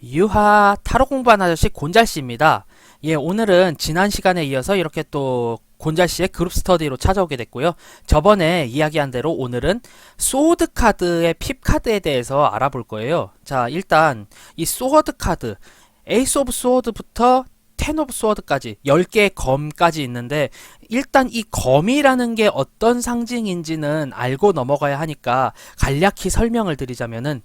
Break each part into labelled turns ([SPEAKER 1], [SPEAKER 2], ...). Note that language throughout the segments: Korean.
[SPEAKER 1] 유하 타로 공부하는 아저씨 곤잘씨입니다. 예, 오늘은 지난 시간에 이어서 이렇게 또 곤잘씨의 그룹 스터디로 찾아오게 됐고요. 저번에 이야기한 대로 오늘은 소드 카드의 핍 카드에 대해서 알아볼 거예요. 자, 일단 이 소드 카드, 에이스 오브 소드부터 텐 오브 소드까지 10개의 검까지 있는데, 일단 이 검이라는 게 어떤 상징인지는 알고 넘어가야 하니까 간략히 설명을 드리자면은,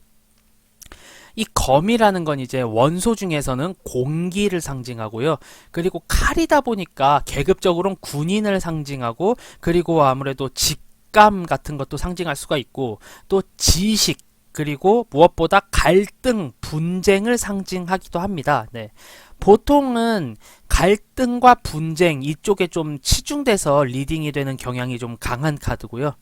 [SPEAKER 1] 이 검이라는 건 이제 원소 중에서는 공기를 상징하고요. 그리고 칼이다 보니까 계급적으로는 군인을 상징하고, 그리고 아무래도 직감 같은 것도 상징할 수가 있고, 또 지식, 그리고 무엇보다 갈등, 분쟁을 상징하기도 합니다. 네. 보통은 갈등과 분쟁 이쪽에 좀 치중돼서 리딩이 되는 경향이 좀 강한 카드고요.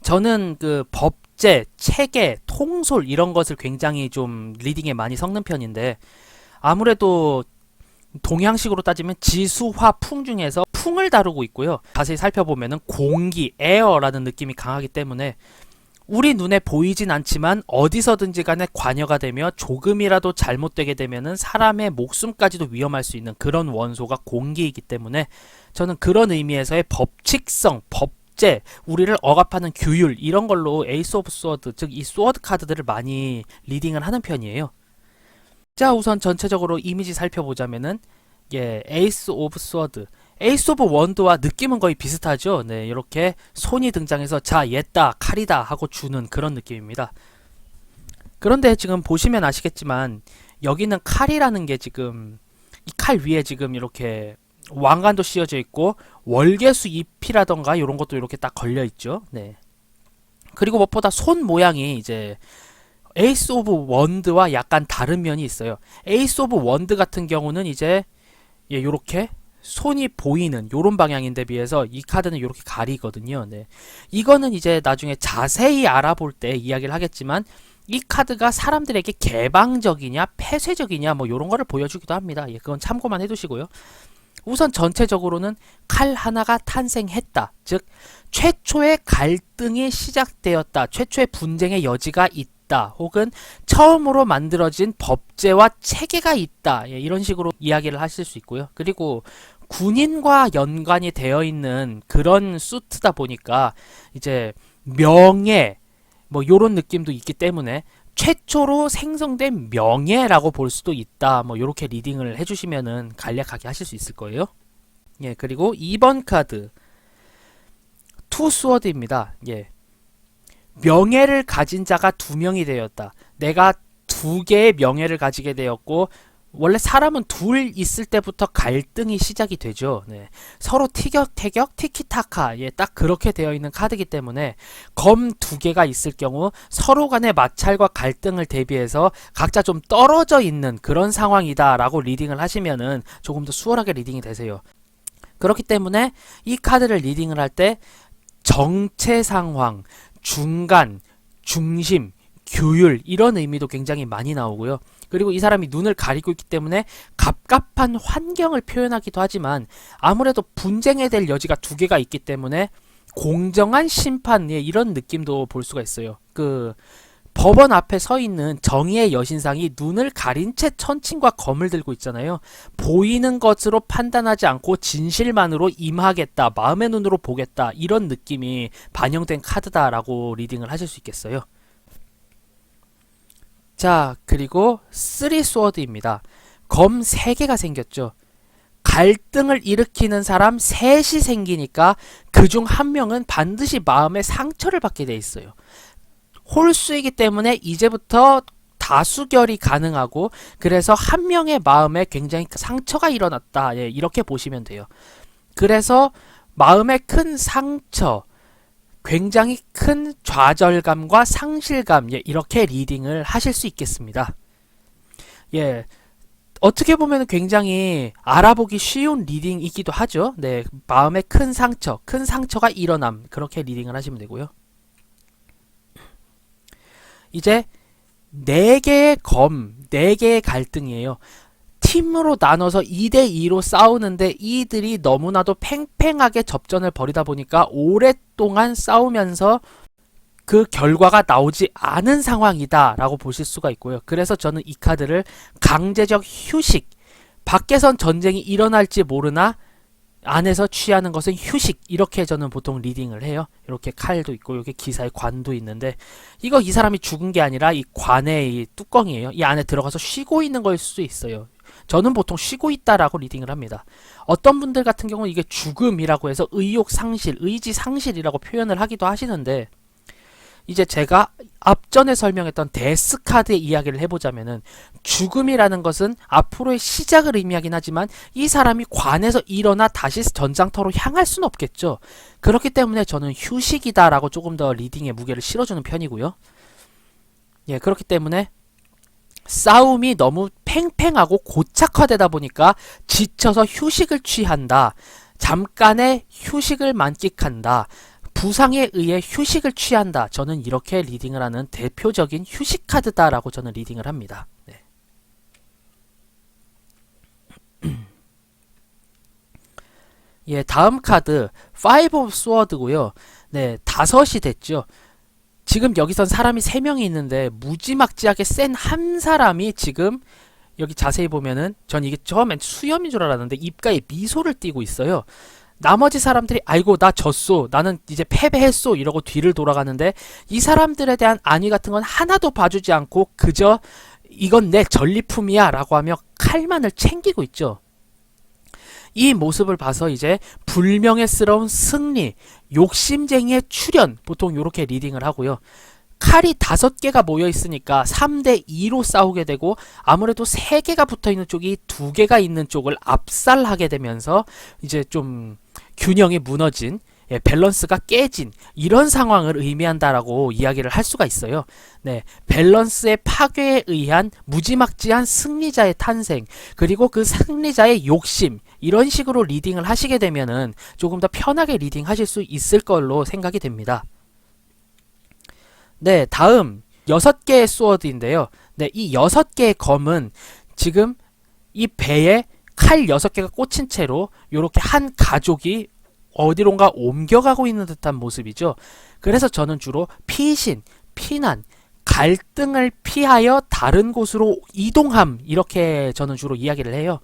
[SPEAKER 1] 저는 그 법제, 체계, 통솔 이런 것을 굉장히 좀 리딩에 많이 섞는 편인데, 아무래도 동양식으로 따지면 지수화 풍 중에서 풍을 다루고 있고요. 자세히 살펴보면은 공기, 에어라는 느낌이 강하기 때문에 우리 눈에 보이진 않지만 어디서든지 간에 관여가 되며 조금이라도 잘못되게 되면은 사람의 목숨까지도 위험할 수 있는 그런 원소가 공기이기 때문에, 저는 그런 의미에서의 법칙성, 법제, 우리를 억압하는 규율 이런 걸로 에이스 오브 소드, 즉 이 소드 카드들을 많이 리딩을 하는 편이에요. 자, 우선 전체적으로 이미지 살펴보자면은, 예, 에이스 오브 소드, 에이스 오브 원드와 느낌은 거의 비슷하죠. 네, 이렇게 손이 등장해서 자, 얘다, 칼이다 하고 주는 그런 느낌입니다. 그런데 지금 보시면 아시겠지만 여기는 칼이라는 게 지금 이 칼 위에 지금 이렇게 왕관도 씌워져 있고 월계수 잎이라던가 이런 것도 이렇게 딱 걸려 있죠. 네. 그리고 무엇보다 손 모양이 이제 에이스 오브 원드와 약간 다른 면이 있어요. 에이스 오브 원드 같은 경우는 이제, 예, 요렇게 손이 보이는 요런 방향인데 비해서 이 카드는 이렇게 가리거든요. 네. 이거는 이제 나중에 자세히 알아볼 때 이야기를 하겠지만, 이 카드가 사람들에게 개방적이냐 폐쇄적이냐 뭐 요런 거를 보여주기도 합니다. 예, 그건 참고만 해두시고요. 우선 전체적으로는 칼 하나가 탄생했다, 즉 최초의 갈등이 시작되었다, 최초의 분쟁의 여지가 있다, 혹은 처음으로 만들어진 법제와 체계가 있다, 예, 이런 식으로 이야기를 하실 수 있고요. 그리고 군인과 연관이 되어 있는 그런 수트다 보니까 이제 명예 뭐 요런 느낌도 있기 때문에 최초로 생성된 명예라고 볼 수도 있다, 뭐 요렇게 리딩을 해주시면은 간략하게 하실 수 있을 거예요. 예, 그리고 2번 카드 투 스워드입니다. 예, 명예를 가진 자가 두 명이 되었다. 내가 두 개의 명예를 가지게 되었고, 원래 사람은 둘 있을 때부터 갈등이 시작이 되죠. 네. 서로 티격태격, 티키타카, 예, 딱 그렇게 되어 있는 카드이기 때문에 검 두 개가 있을 경우 서로 간의 마찰과 갈등을 대비해서 각자 좀 떨어져 있는 그런 상황이다 라고 리딩을 하시면은 조금 더 수월하게 리딩이 되세요. 그렇기 때문에 이 카드를 리딩을 할 때 정체 상황, 중간, 중심, 규율 이런 의미도 굉장히 많이 나오고요. 그리고 이 사람이 눈을 가리고 있기 때문에 갑갑한 환경을 표현하기도 하지만, 아무래도 분쟁에 될 여지가 두 개가 있기 때문에 공정한 심판, 예, 이런 느낌도 볼 수가 있어요. 그 법원 앞에 서 있는 정의의 여신상이 눈을 가린 채 천칭과 검을 들고 있잖아요. 보이는 것으로 판단하지 않고 진실만으로 임하겠다, 마음의 눈으로 보겠다, 이런 느낌이 반영된 카드다라고 리딩을 하실 수 있겠어요. 자, 그리고 3 스워드입니다. 검 3개가 생겼죠. 갈등을 일으키는 사람 셋이 생기니까 그중 한 명은 반드시 마음의 상처를 받게 돼 있어요. 홀수이기 때문에 이제부터 다수결이 가능하고, 그래서 한 명의 마음에 굉장히 상처가 일어났다, 예, 이렇게 보시면 돼요. 그래서 마음의 큰 상처, 굉장히 큰 좌절감과 상실감, 예, 이렇게 리딩을 하실 수 있겠습니다. 예, 어떻게 보면 굉장히 알아보기 쉬운 리딩이기도 하죠. 네, 마음의 큰 상처, 큰 상처가 일어남, 그렇게 리딩을 하시면 되고요. 이제 4개의 검, 4개의 갈등이에요. 팀으로 나눠서 2대2로 싸우는데 이들이 너무나도 팽팽하게 접전을 벌이다 보니까 오랫동안 싸우면서 그 결과가 나오지 않은 상황이다 라고 보실 수가 있고요. 그래서 저는 이 카드를 강제적 휴식, 밖에선 전쟁이 일어날지 모르나 안에서 취하는 것은 휴식, 이렇게 저는 보통 리딩을 해요. 이렇게 칼도 있고 여기 기사의 관도 있는데, 이거 이 사람이 죽은 게 아니라 이 관의 이 뚜껑이에요. 이 안에 들어가서 쉬고 있는 걸 수도 있어요. 저는 보통 쉬고 있다라고 리딩을 합니다. 어떤 분들 같은 경우는 이게 죽음이라고 해서 의욕 상실, 의지 상실이라고 표현을 하기도 하시는데, 이제 제가 앞전에 설명했던 데스 카드의 이야기를 해보자면은, 죽음이라는 것은 앞으로의 시작을 의미하긴 하지만 이 사람이 관에서 일어나 다시 전장터로 향할 수는 없겠죠. 그렇기 때문에 저는 휴식이다라고 조금 더 리딩에 무게를 실어주는 편이고요. 예, 그렇기 때문에 싸움이 너무 팽팽하고 고착화되다 보니까 지쳐서 휴식을 취한다, 잠깐의 휴식을 만끽한다, 부상에 의해 휴식을 취한다, 저는 이렇게 리딩을 하는 대표적인 휴식 카드다라고 저는 리딩을 합니다. 네. 예, 다음 카드 5 of Sword고요. 네, 5이 됐죠. 지금 여기선 사람이 3명이 있는데 무지막지하게 센 한 사람이 지금 여기 자세히 보면은, 전 이게 처음엔 수염인 줄 알았는데 입가에 미소를 띠고 있어요. 나머지 사람들이 아이고 나 졌소, 나는 이제 패배했소 이러고 뒤를 돌아가는데, 이 사람들에 대한 안위 같은 건 하나도 봐주지 않고 그저 이건 내 전리품이야 라고 하며 칼만을 챙기고 있죠. 이 모습을 봐서 이제 불명예스러운 승리, 욕심쟁이의 출현, 보통 이렇게 리딩을 하고요. 칼이 5개가 모여 있으니까 3대 2로 싸우게 되고, 아무래도 3개가 붙어 있는 쪽이 2개가 있는 쪽을 압살하게 되면서 이제 좀 균형이 무너진, 예, 밸런스가 깨진 이런 상황을 의미한다라고 이야기를 할 수가 있어요. 네, 밸런스의 파괴에 의한 무지막지한 승리자의 탄생, 그리고 그 승리자의 욕심, 이런 식으로 리딩을 하시게 되면은 조금 더 편하게 리딩 하실 수 있을 걸로 생각이 됩니다. 네, 다음 6개의 스워드인데요. 네, 이 6개의 검은 지금 이 배에 칼 6개가 꽂힌 채로 이렇게 한 가족이 어디론가 옮겨가고 있는 듯한 모습이죠. 그래서 저는 주로 피신, 피난, 갈등을 피하여 다른 곳으로 이동함, 이렇게 저는 주로 이야기를 해요.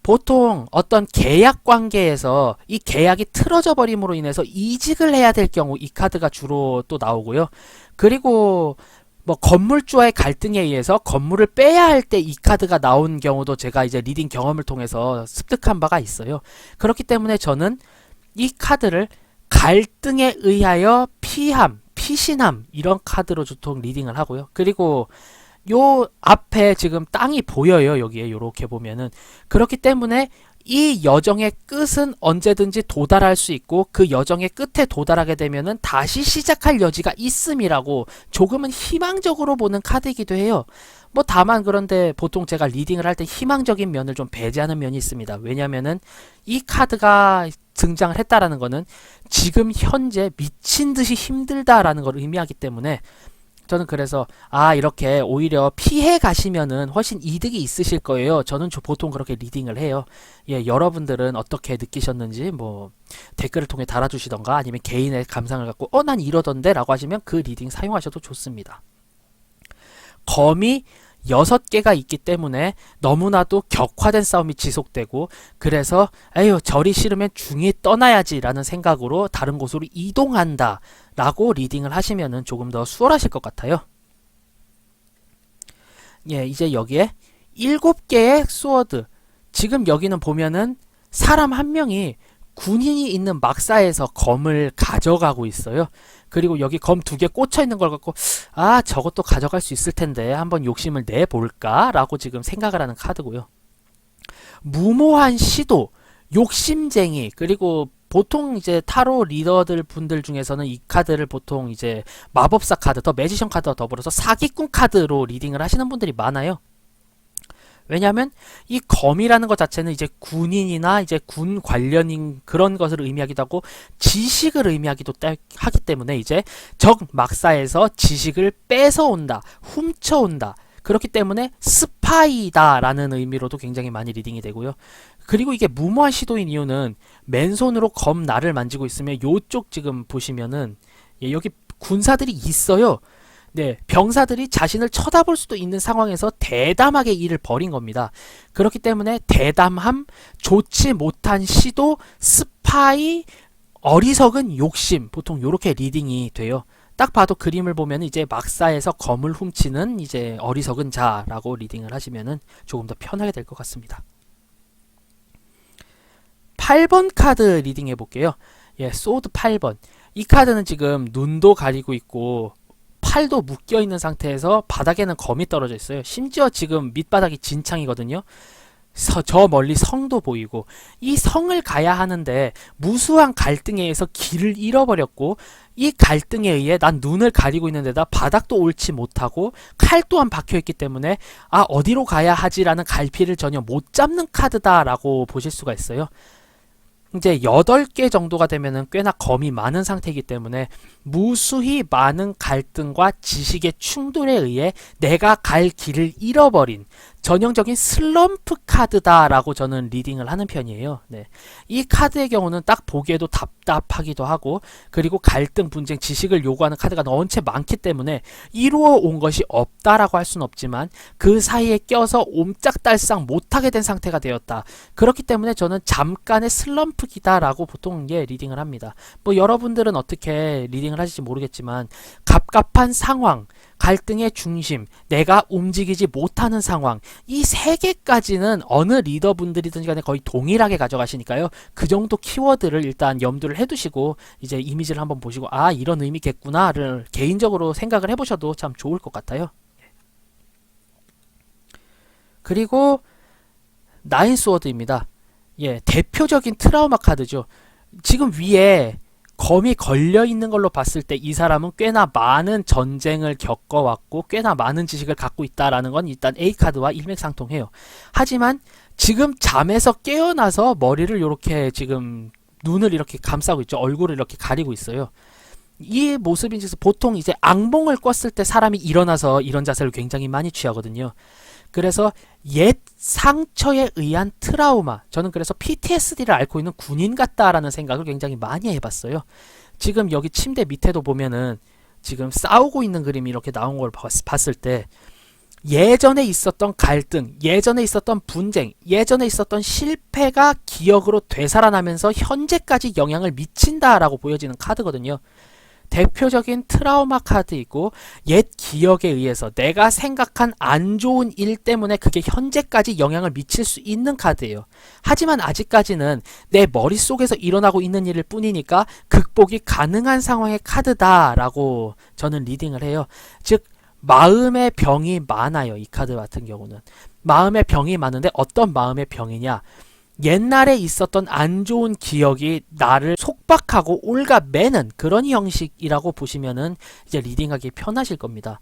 [SPEAKER 1] 보통 어떤 계약 관계에서 이 계약이 틀어져 버림으로 인해서 이직을 해야 될 경우 이 카드가 주로 또 나오고요. 그리고 뭐 건물주와의 갈등에 의해서 건물을 빼야 할 때 이 카드가 나온 경우도 제가 이제 리딩 경험을 통해서 습득한 바가 있어요. 그렇기 때문에 저는 이 카드를 갈등에 의하여 피함, 피신함, 이런 카드로 보통 리딩을 하고요. 그리고 요 앞에 지금 땅이 보여요. 여기에 요렇게 보면은. 그렇기 때문에 이 여정의 끝은 언제든지 도달할 수 있고, 그 여정의 끝에 도달하게 되면은 다시 시작할 여지가 있음이라고 조금은 희망적으로 보는 카드이기도 해요. 뭐 다만 그런데 보통 제가 리딩을 할 때 희망적인 면을 좀 배제하는 면이 있습니다. 왜냐면은 이 카드가 등장을 했다라는 거는 지금 현재 미친 듯이 힘들다라는 걸 의미하기 때문에, 저는 그래서 이렇게 오히려 피해 가시면은 훨씬 이득이 있으실 거예요. 저는 보통 그렇게 리딩을 해요. 예, 여러분들은 어떻게 느끼셨는지 뭐 댓글을 통해 달아주시던가, 아니면 개인의 감상을 갖고 난 이러던데 라고 하시면 그 리딩 사용하셔도 좋습니다. 검이 6개가 있기 때문에 너무나도 격화된 싸움이 지속되고, 그래서 에휴 저리 싫으면 중이 떠나야지 라는 생각으로 다른 곳으로 이동한다 라고 리딩을 하시면은 조금 더 수월하실 것 같아요. 예, 이제 여기에 7개의 스워드, 지금 여기는 보면은 사람 한 명이 군인이 있는 막사에서 검을 가져가고 있어요. 그리고 여기 검 2개 꽂혀 있는 걸 갖고 저것도 가져갈 수 있을 텐데 한번 욕심을 내볼까 라고 지금 생각을 하는 카드고요. 무모한 시도, 욕심쟁이, 그리고 보통 이제 타로 리더들 분들 중에서는 이 카드를 보통 이제 마법사 카드, 더 매지션 카드와 더불어서 사기꾼 카드로 리딩을 하시는 분들이 많아요. 왜냐하면 이 검이라는 것 자체는 이제 군인이나 이제 군 관련인 그런 것을 의미하기도 하고 지식을 의미하기도 하기 때문에 이제 적 막사에서 지식을 뺏어온다, 훔쳐온다. 그렇기 때문에 스파이다 라는 의미로도 굉장히 많이 리딩이 되고요. 그리고 이게 무모한 시도인 이유는 맨손으로 검 날을 만지고 있으면 요쪽 지금 보시면은 여기 군사들이 있어요. 네, 병사들이 자신을 쳐다볼 수도 있는 상황에서 대담하게 일을 벌인 겁니다. 그렇기 때문에 대담함, 좋지 못한 시도, 스파이, 어리석은 욕심, 보통 요렇게 리딩이 돼요. 딱 봐도 그림을 보면 이제 막사에서 검을 훔치는 이제 어리석은 자라고 리딩을 하시면은 조금 더 편하게 될 것 같습니다. 8번 카드 리딩 해볼게요. 예, 소드 8번. 이 카드는 지금 눈도 가리고 있고 팔도 묶여 있는 상태에서 바닥에는 검이 떨어져 있어요. 심지어 지금 밑바닥이 진창이거든요. 저 멀리 성도 보이고, 이 성을 가야 하는데 무수한 갈등에 의해서 길을 잃어버렸고, 이 갈등에 의해 난 눈을 가리고 있는 데다 바닥도 옳지 못하고 칼 또한 박혀있기 때문에 어디로 가야 하지라는 갈피를 전혀 못 잡는 카드다라고 보실 수가 있어요. 이제 8개 정도가 되면은 꽤나 검이 많은 상태이기 때문에 무수히 많은 갈등과 지식의 충돌에 의해 내가 갈 길을 잃어버린 전형적인 슬럼프 카드다라고 저는 리딩을 하는 편이에요. 네. 이 카드의 경우는 딱 보기에도 답답하기도 하고, 그리고 갈등, 분쟁, 지식을 요구하는 카드가 너무채 많기 때문에 이루어 온 것이 없다라고 할 수는 없지만 그 사이에 껴서 옴짝달싹 못하게 된 상태가 되었다. 그렇기 때문에 저는 잠깐의 슬럼프기다라고 보통 리딩을 합니다. 뭐 여러분들은 어떻게 리딩을 하실지 모르겠지만 갑갑한 상황, 갈등의 중심, 내가 움직이지 못하는 상황, 이 세 개까지는 어느 리더분들이든지 간에 거의 동일하게 가져가시니까요. 그 정도 키워드를 일단 염두를 해두시고 이제 이미지를 한번 보시고 이런 의미겠구나를 개인적으로 생각을 해보셔도 참 좋을 것 같아요. 그리고 나인 스워드입니다. 예, 대표적인 트라우마 카드죠. 지금 위에 검이 걸려있는 걸로 봤을 때 이 사람은 꽤나 많은 전쟁을 겪어왔고 꽤나 많은 지식을 갖고 있다라는 건 일단 A카드와 일맥상통해요. 하지만 지금 잠에서 깨어나서 머리를 이렇게 지금 눈을 이렇게 감싸고 있죠. 얼굴을 이렇게 가리고 있어요. 이 모습이 보통 이제 악몽을 꿨을 때 사람이 일어나서 이런 자세를 굉장히 많이 취하거든요. 그래서 옛 상처에 의한 트라우마, 저는 그래서 PTSD를 앓고 있는 군인 같다라는 생각을 굉장히 많이 해봤어요. 지금 여기 침대 밑에도 보면은 지금 싸우고 있는 그림이 이렇게 나온 걸 봤을 때 예전에 있었던 갈등, 예전에 있었던 분쟁, 예전에 있었던 실패가 기억으로 되살아나면서 현재까지 영향을 미친다라고 보여지는 카드거든요. 대표적인 트라우마 카드이고 옛 기억에 의해서 내가 생각한 안 좋은 일 때문에 그게 현재까지 영향을 미칠 수 있는 카드예요. 하지만 아직까지는 내 머릿속에서 일어나고 있는 일일 뿐이니까 극복이 가능한 상황의 카드다라고 저는 리딩을 해요. 즉 마음의 병이 많아요. 이 카드 같은 경우는 마음의 병이 많은데 어떤 마음의 병이냐, 옛날에 있었던 안 좋은 기억이 나를 속박하고 올가매는 그런 형식이라고 보시면은 이제 리딩하기 편하실 겁니다.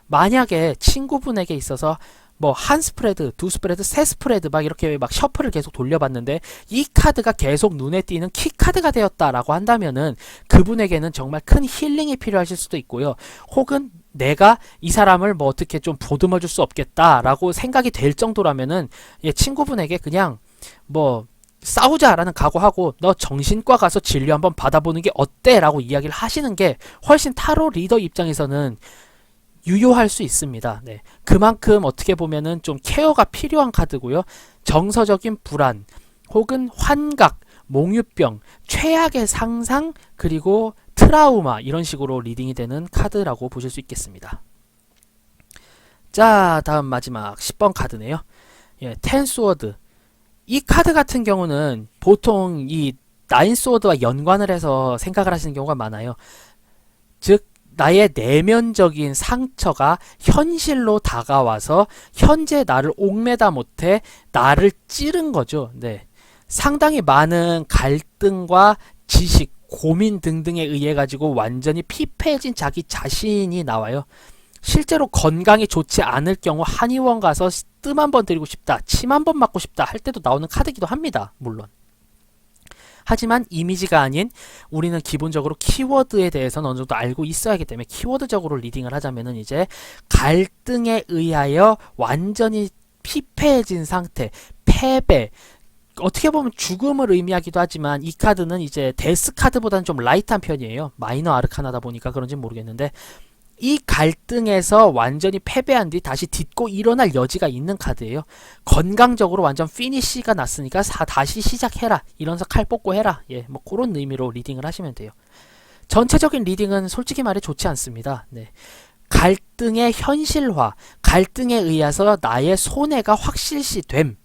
[SPEAKER 1] 만약에 친구분에게 있어서 뭐 한 스프레드, 두 스프레드, 세 스프레드 막 이렇게 막 셔플을 계속 돌려봤는데 이 카드가 계속 눈에 띄는 키 카드가 되었다라고 한다면은 그분에게는 정말 큰 힐링이 필요하실 수도 있고요. 혹은 내가 이 사람을 뭐 어떻게 좀 보듬어 줄 수 없겠다라고 생각이 될 정도라면은 친구분에게 그냥 뭐 싸우자라는 각오하고 너 정신과 가서 진료 한번 받아보는 게 어때? 라고 이야기를 하시는 게 훨씬 타로 리더 입장에서는 유효할 수 있습니다. 네. 그만큼 어떻게 보면은 좀 케어가 필요한 카드고요. 정서적인 불안 혹은 환각, 몽유병, 최악의 상상, 그리고 트라우마 이런 식으로 리딩이 되는 카드라고 보실 수 있겠습니다. 자, 다음 마지막 10번 카드네요. 예, 텐스워드. 이 카드 같은 경우는 보통 이 나인 스워드와 연관을 해서 생각을 하시는 경우가 많아요. 즉 나의 내면적인 상처가 현실로 다가와서 현재 나를 옥매다 못해 나를 찌른 거죠. 네. 상당히 많은 갈등과 지식, 고민 등등에 의해 가지고 완전히 피폐해진 자기 자신이 나와요. 실제로 건강이 좋지 않을 경우 한의원 가서 뜸 한 번 들이고 싶다, 침 한 번 맞고 싶다 할 때도 나오는 카드이기도 합니다. 물론. 하지만 이미지가 아닌 우리는 기본적으로 키워드에 대해서는 어느 정도 알고 있어야 하기 때문에 키워드적으로 리딩을 하자면은 이제 갈등에 의하여 완전히 피폐해진 상태, 패배, 어떻게 보면 죽음을 의미하기도 하지만 이 카드는 이제 데스 카드보다는 좀 라이트한 편이에요. 마이너 아르카나다 보니까 그런지 모르겠는데 이 갈등에서 완전히 패배한 뒤 다시 딛고 일어날 여지가 있는 카드예요. 건강적으로 완전 피니쉬가 났으니까 다시 시작해라. 이러면서 칼 뽑고 해라. 예, 뭐 그런 의미로 리딩을 하시면 돼요. 전체적인 리딩은 솔직히 말해 좋지 않습니다. 네. 갈등의 현실화, 갈등에 의해서 나의 손해가 확실시됨,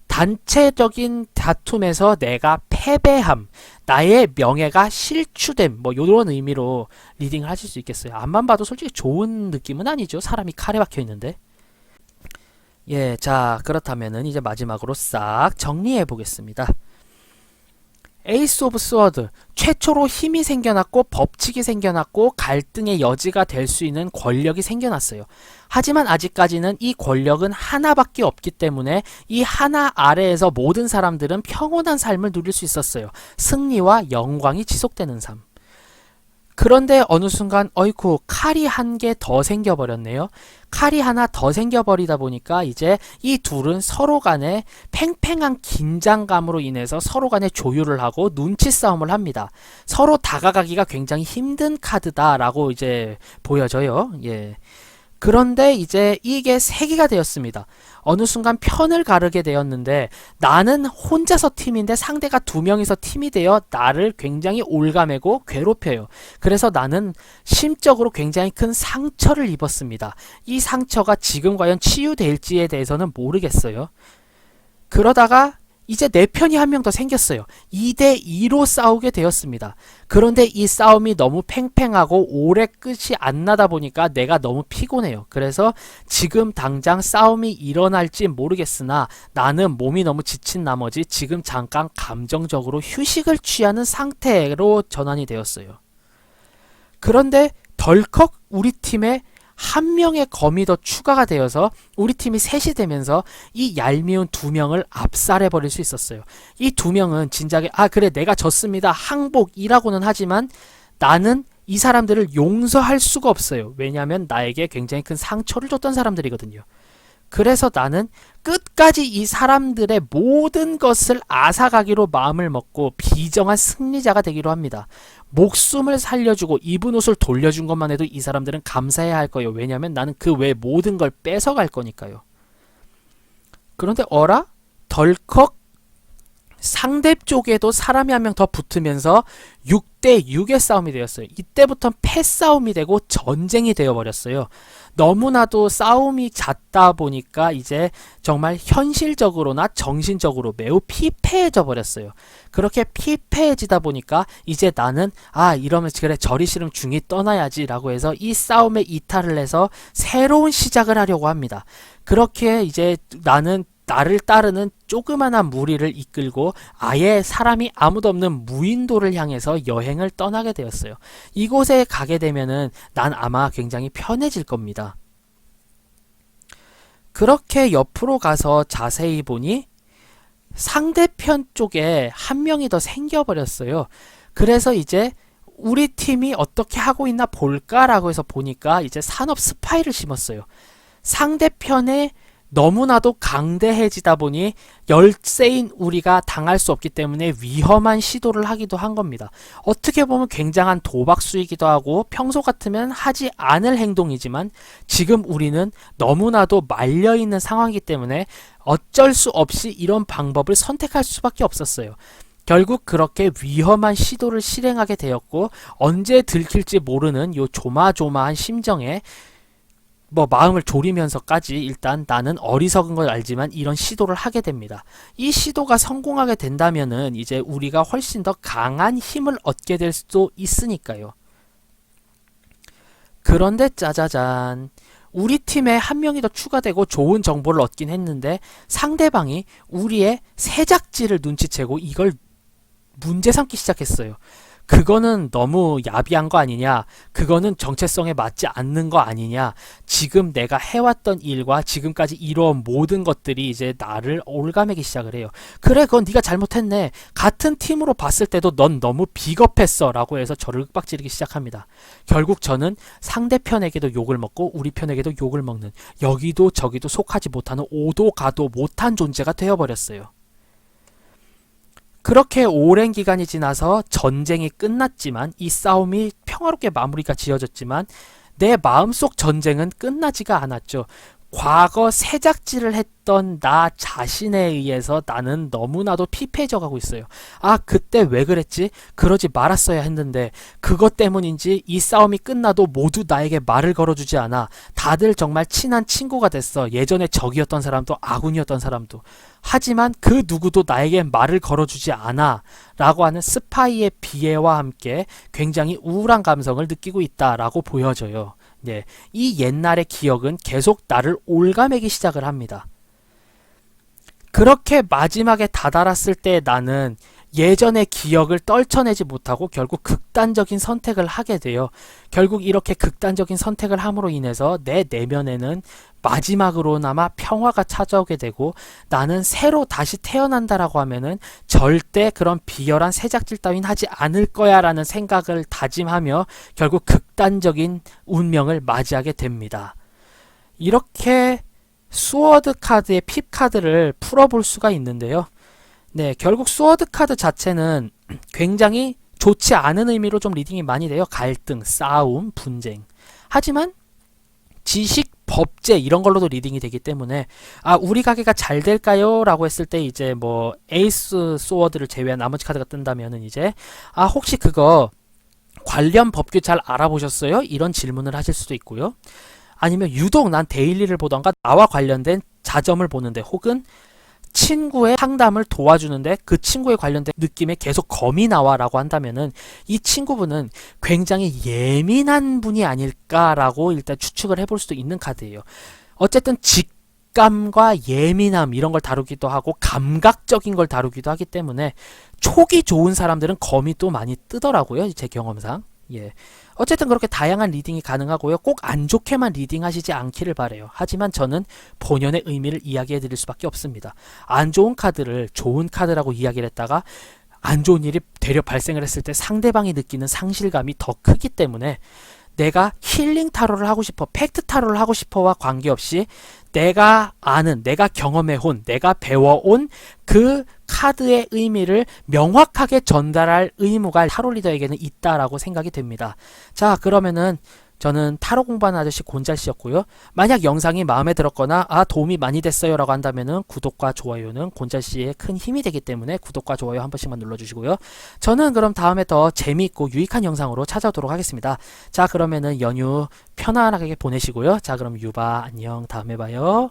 [SPEAKER 1] 단체적인 다툼에서 내가 패배함, 나의 명예가 실추됨, 뭐 요런 의미로 리딩을 하실 수 있겠어요. 앞만 봐도 솔직히 좋은 느낌은 아니죠. 사람이 칼에 박혀 있는데. 예, 자 그렇다면은 이제 마지막으로 싹 정리해 보겠습니다. 에이스 오브 스워드, 최초로 힘이 생겨났고 법칙이 생겨났고 갈등의 여지가 될 수 있는 권력이 생겨났어요. 하지만 아직까지는 이 권력은 하나밖에 없기 때문에 이 하나 아래에서 모든 사람들은 평온한 삶을 누릴 수 있었어요. 승리와 영광이 지속되는 삶. 그런데 어느 순간 어이쿠 칼이 한 개 더 생겨버렸네요. 칼이 하나 더 생겨버리다 보니까 이제 이 둘은 서로 간에 팽팽한 긴장감으로 인해서 서로 간에 조율을 하고 눈치 싸움을 합니다. 서로 다가가기가 굉장히 힘든 카드다라고 이제 보여져요. 예. 그런데 이제 이게 세기가 되었습니다. 어느 순간 편을 가르게 되었는데 나는 혼자서 팀인데 상대가 두 명이서 팀이 되어 나를 굉장히 올가매고 괴롭혀요. 그래서 나는 심적으로 굉장히 큰 상처를 입었습니다. 이 상처가 지금 과연 치유될지에 대해서는 모르겠어요. 그러다가 이제 내 편이 한 명 더 생겼어요. 2대2로 싸우게 되었습니다. 그런데 이 싸움이 너무 팽팽하고 오래 끝이 안 나다 보니까 내가 너무 피곤해요. 그래서 지금 당장 싸움이 일어날지 모르겠으나 나는 몸이 너무 지친 나머지 지금 잠깐 감정적으로 휴식을 취하는 상태로 전환이 되었어요. 그런데 덜컥 우리 팀에 한 명의 검이 더 추가가 되어서 우리 팀이 셋이 되면서 이 얄미운 두 명을 압살해버릴 수 있었어요. 이 두 명은 진작에 그래 내가 졌습니다 항복이라고는 하지만 나는 이 사람들을 용서할 수가 없어요. 왜냐하면 나에게 굉장히 큰 상처를 줬던 사람들이거든요. 그래서 나는 끝까지 이 사람들의 모든 것을 앗아가기로 마음을 먹고 비정한 승리자가 되기로 합니다. 목숨을 살려주고 입은 옷을 돌려준 것만 해도 이 사람들은 감사해야 할 거예요. 왜냐하면 나는 그 외 모든 걸 뺏어갈 거니까요. 그런데 어라? 덜컥 상대 쪽에도 사람이 한 명 더 붙으면서 6대6의 싸움이 되었어요. 이때부터 패싸움이 되고 전쟁이 되어버렸어요. 너무나도 싸움이 잦다 보니까 이제 정말 현실적으로나 정신적으로 매우 피폐해져 버렸어요. 그렇게 피폐해지다 보니까 이제 나는 이러면 그래 저리 싫으면 중이 떠나야지 라고 해서 이 싸움에 이탈을 해서 새로운 시작을 하려고 합니다. 그렇게 이제 나는 나를 따르는 조그만한 무리를 이끌고 아예 사람이 아무도 없는 무인도를 향해서 여행을 떠나게 되었어요. 이곳에 가게 되면은 난 아마 굉장히 편해질 겁니다. 그렇게 옆으로 가서 자세히 보니 상대편 쪽에 한 명이 더 생겨버렸어요. 그래서 이제 우리 팀이 어떻게 하고 있나 볼까라고 해서 보니까 이제 산업 스파이를 심었어요. 상대편에 너무나도 강대해지다 보니 열세인 우리가 당할 수 없기 때문에 위험한 시도를 하기도 한 겁니다. 어떻게 보면 굉장한 도박수이기도 하고 평소 같으면 하지 않을 행동이지만 지금 우리는 너무나도 말려있는 상황이기 때문에 어쩔 수 없이 이런 방법을 선택할 수밖에 없었어요. 결국 그렇게 위험한 시도를 실행하게 되었고 언제 들킬지 모르는 요 조마조마한 심정에 마음을 졸이면서까지 일단 나는 어리석은 걸 알지만 이런 시도를 하게 됩니다. 이 시도가 성공하게 된다면은 이제 우리가 훨씬 더 강한 힘을 얻게 될 수도 있으니까요. 그런데 짜자잔. 우리 팀에 한 명이 더 추가되고 좋은 정보를 얻긴 했는데 상대방이 우리의 새작지를 눈치채고 이걸 문제 삼기 시작했어요. 그거는 너무 야비한 거 아니냐, 그거는 정체성에 맞지 않는 거 아니냐, 지금 내가 해왔던 일과 지금까지 이뤄온 모든 것들이 이제 나를 올가매기 시작을 해요. 그래 그건 네가 잘못했네, 같은 팀으로 봤을 때도 넌 너무 비겁했어 라고 해서 저를 윽박지르기 시작합니다. 결국 저는 상대편에게도 욕을 먹고 우리 편에게도 욕을 먹는, 여기도 저기도 속하지 못하는 오도 가도 못한 존재가 되어버렸어요. 그렇게 오랜 기간이 지나서 전쟁이 끝났지만 이 싸움이 평화롭게 마무리가 지어졌지만 내 마음속 전쟁은 끝나지가 않았죠. 과거 새작질을 했던 나 자신에 의해서 나는 너무나도 피폐해져 가고 있어요. 아, 그때 왜 그랬지? 그러지 말았어야 했는데 그것 때문인지 이 싸움이 끝나도 모두 나에게 말을 걸어주지 않아. 다들 정말 친한 친구가 됐어. 예전에 적이었던 사람도 아군이었던 사람도. 하지만 그 누구도 나에게 말을 걸어주지 않아 라고 하는 스파이의 비애와 함께 굉장히 우울한 감성을 느끼고 있다라고 보여져요. 네, 이 옛날의 기억은 계속 나를 옭아매기 시작을 합니다. 그렇게 마지막에 다다랐을 때 나는 예전의 기억을 떨쳐내지 못하고 결국 극단적인 선택을 하게 돼요. 결국 이렇게 극단적인 선택을 함으로 인해서 내 내면에는 마지막으로나마 평화가 찾아오게 되고 나는 새로 다시 태어난다라고 하면은 절대 그런 비열한 새작질 따윈 하지 않을 거야 라는 생각을 다짐하며 결국 극단적인 운명을 맞이하게 됩니다. 이렇게 스워드 카드의 핍 카드를 풀어볼 수가 있는데요. 네, 결국 스워드 카드 자체는 굉장히 좋지 않은 의미로 좀 리딩이 많이 돼요. 갈등, 싸움, 분쟁. 하지만 지식, 법제 이런 걸로도 리딩이 되기 때문에 아, 우리 가게가 잘 될까요? 라고 했을 때 이제 뭐 에이스 스워드를 제외한 나머지 카드가 뜬다면은 이제 아, 혹시 그거 관련 법규 잘 알아보셨어요? 이런 질문을 하실 수도 있고요. 아니면 유독 난 데일리를 보던가 나와 관련된 자점을 보는데 혹은 친구의 상담을 도와주는데 그 친구에 관련된 느낌에 계속 검이 나와라고 한다면은 이 친구분은 굉장히 예민한 분이 아닐까라고 일단 추측을 해볼 수도 있는 카드예요. 어쨌든 직감과 예민함 이런 걸 다루기도 하고 감각적인 걸 다루기도 하기 때문에 촉이 좋은 사람들은 검이 또 많이 뜨더라고요. 제 경험상. 예. 어쨌든 그렇게 다양한 리딩이 가능하고요. 꼭 안 좋게만 리딩하시지 않기를 바래요. 하지만 저는 본연의 의미를 이야기해 드릴 수밖에 없습니다. 안 좋은 카드를 좋은 카드라고 이야기를 했다가 안 좋은 일이 되려 발생을 했을 때 상대방이 느끼는 상실감이 더 크기 때문에 내가 힐링 타로를 하고 싶어, 팩트 타로를 하고 싶어와 관계없이 내가 아는, 내가 경험해온, 내가 배워온 그 카드의 의미를 명확하게 전달할 의무가 타로 리더에게는 있다라고 생각이 됩니다. 자, 그러면은 저는 타로 공부하는 아저씨 곤잘씨였고요. 만약 영상이 마음에 들었거나 아, 도움이 많이 됐어요 라고 한다면은 구독과 좋아요는 곤잘씨의 큰 힘이 되기 때문에 구독과 좋아요 한 번씩만 눌러주시고요. 저는 그럼 다음에 더 재미있고 유익한 영상으로 찾아오도록 하겠습니다. 자, 그러면은 연휴 편안하게 보내시고요. 자, 그럼 유바 안녕, 다음에 봐요.